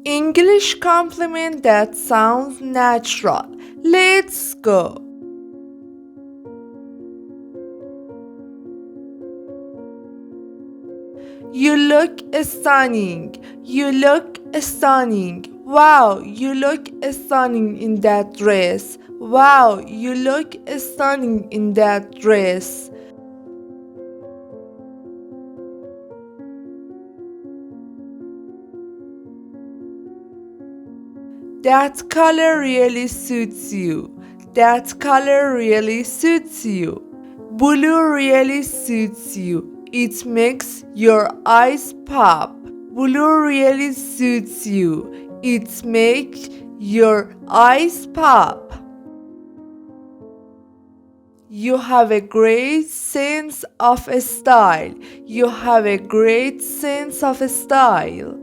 English compliment that sounds natural. Let's go. You look stunning. You look stunning. Wow, you look stunning in that dress. Wow, you look stunning in that dress. That color really suits you. That color really suits you. Blue really suits you. It makes your eyes pop. Blue really suits you. It makes your eyes pop. You have a great sense of style. You have a great sense of style.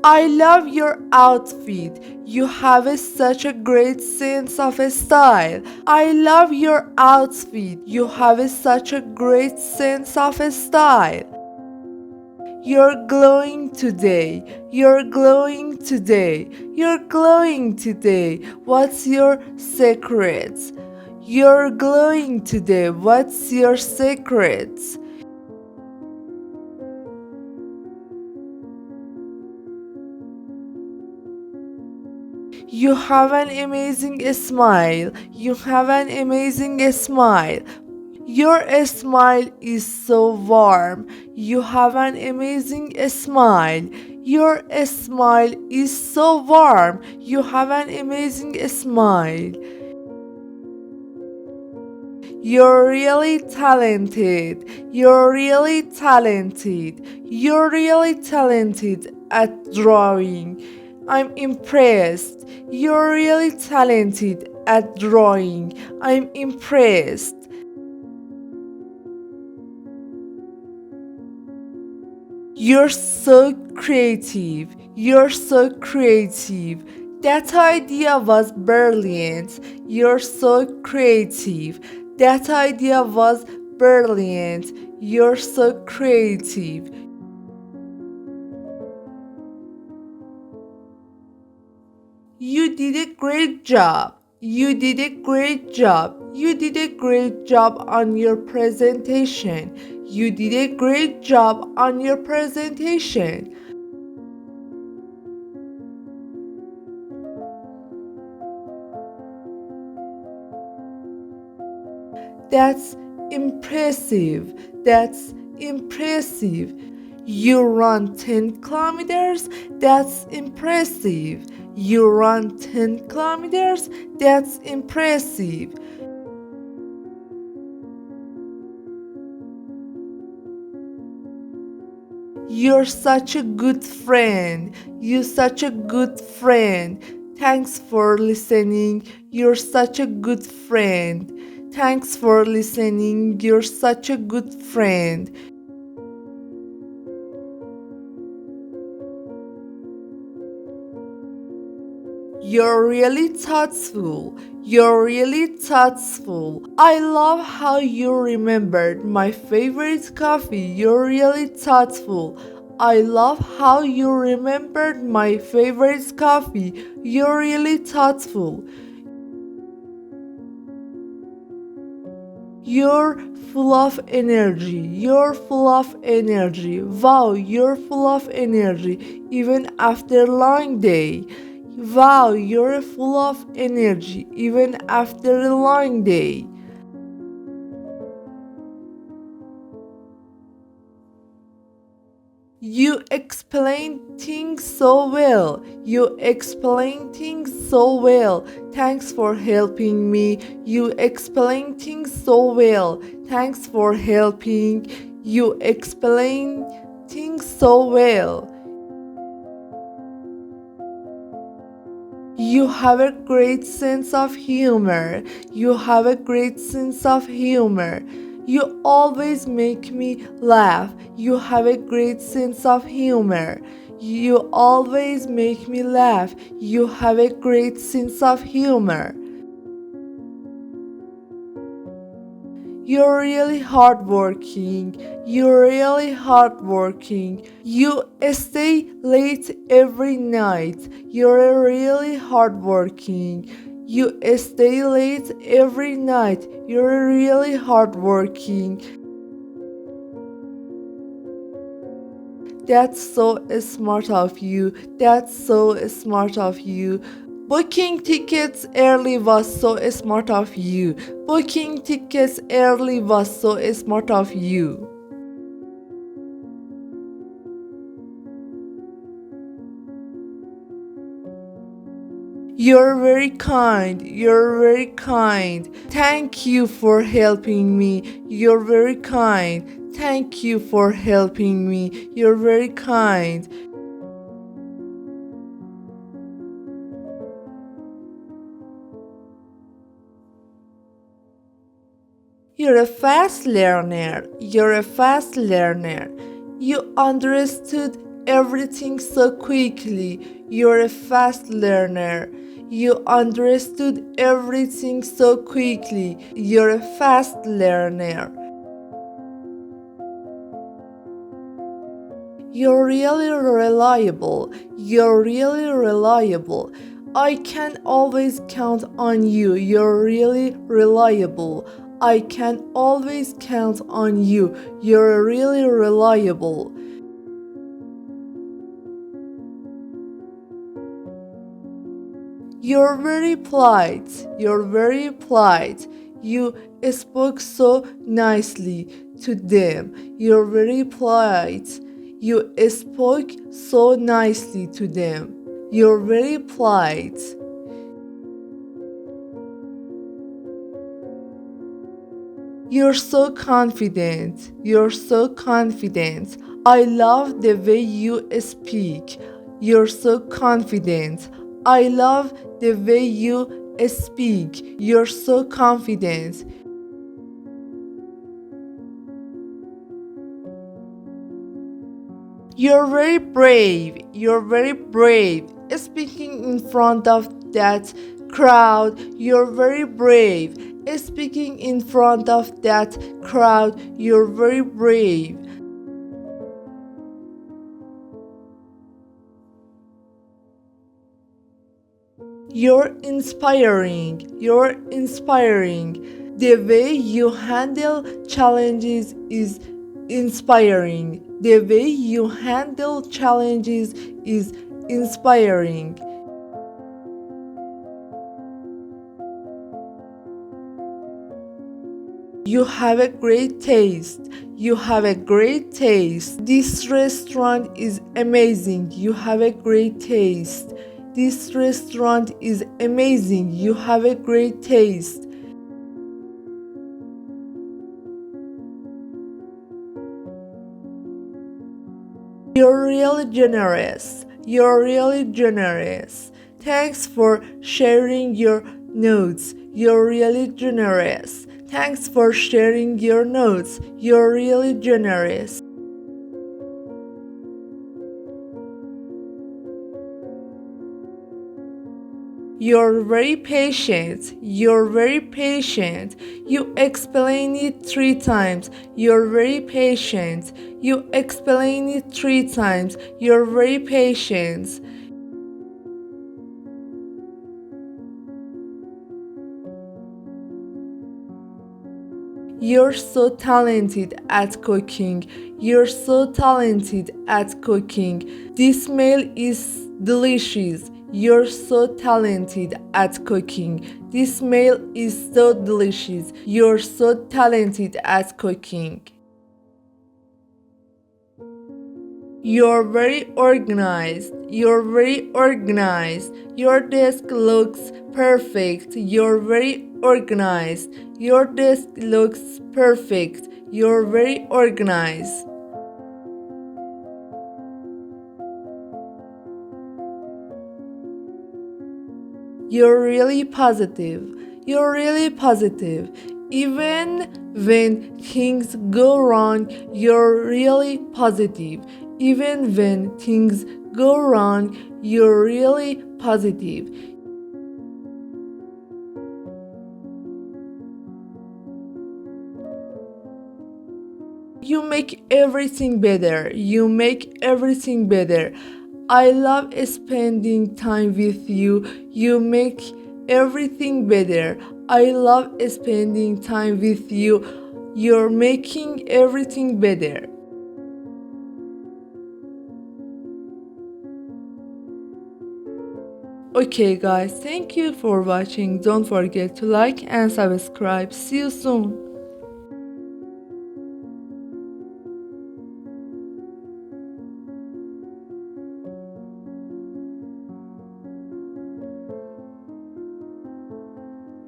I love your outfit. You have such a great sense of style. I love your outfit. You have such a great sense of style. You're glowing today. You're glowing today. You're glowing today. What's your secret? You're glowing today. What's your secret? You have an amazing smile. You have an amazing smile. Your smile is so warm. You have an amazing smile. Your smile is so warm. You have an amazing smile. You're really talented. You're really talented. You're really talented at drawing. I'm impressed. You're really talented at drawing. I'm impressed. You're so creative. You're so creative. That idea was brilliant. You're so creative. That idea was brilliant. You're so creative. You did a great job. You did a great job. You did a great job on your presentation. You did a great job on your presentation. That's impressive. That's impressive. You run 10 kilometers? That's impressive. You run 10 kilometers? That's impressive. You're such a good friend. You're such a good friend. Thanks for listening. You're such a good friend. Thanks for listening. You're such a good friend. You're really thoughtful. You're really thoughtful. I love how you remembered my favorite coffee. You're really thoughtful. I love how you remembered my favorite coffee. You're really thoughtful. You're full of energy. You're full of energy. Wow, you're full of energy even after a long day. Wow, you're full of energy even after a long day. You explain things so well. You explain things so well. Thanks for helping me. You explain things so well. Thanks for helping. You explain things so well. You have a great sense of humor. You have a great sense of humor. You always make me laugh. You have a great sense of humor. You always make me laugh. You have a great sense of humor. You're really hardworking. You're really hardworking. You stay late every night. You're really hardworking. You stay late every night. You're really hardworking. That's so smart of you. That's so smart of you. Booking tickets early was so smart of you. Booking tickets early was so smart of you. You're very kind. You're very kind. Thank you for helping me. You're very kind. Thank you for helping me. You're very kind. You're a fast learner. You're a fast learner. You understood everything so quickly. You're a fast learner. You understood everything so quickly. You're a fast learner. You're really reliable. You're really reliable. I can always count on you. You're really reliable. I can always count on you. You're really reliable. You're very polite. You're very polite. You spoke so nicely to them. You're very polite. You spoke so nicely to them. You're very polite. You're so confident. You're so confident. I love the way you speak. You're so confident. I love the way you speak. You're so confident. You're very brave. You're very brave. Speaking in front of that crowd, you're very brave. Speaking in front of that crowd, you're very brave. You're inspiring. You're inspiring. The way you handle challenges is inspiring. The way you handle challenges is inspiring. You have a great taste. You have a great taste. This restaurant is amazing. You have a great taste. This restaurant is amazing. You have a great taste. You're really generous. You're really generous. Thanks for sharing your notes. You're really generous. Thanks for sharing your notes. You're really generous. You're very patient. You're very patient. You explain it 3 times. You're very patient. You explain it 3 times. You're very patient. You're so talented at cooking. You're so talented at cooking. This meal is delicious. You're so talented at cooking. This meal is so delicious. You're so talented at cooking. You're very organized. You're very organized. Your desk looks perfect. You're very organized. Your desk looks perfect. You're very organized. You're really positive. You're really positive. Even when things go wrong, you're really positive. Even when things go wrong, you're really positive. You make everything better. You make everything better. I love spending time with you. You make everything better. I love spending time with you. You're making everything better. Okay guys, thank you for watching. Don't forget to like and subscribe. See you soon.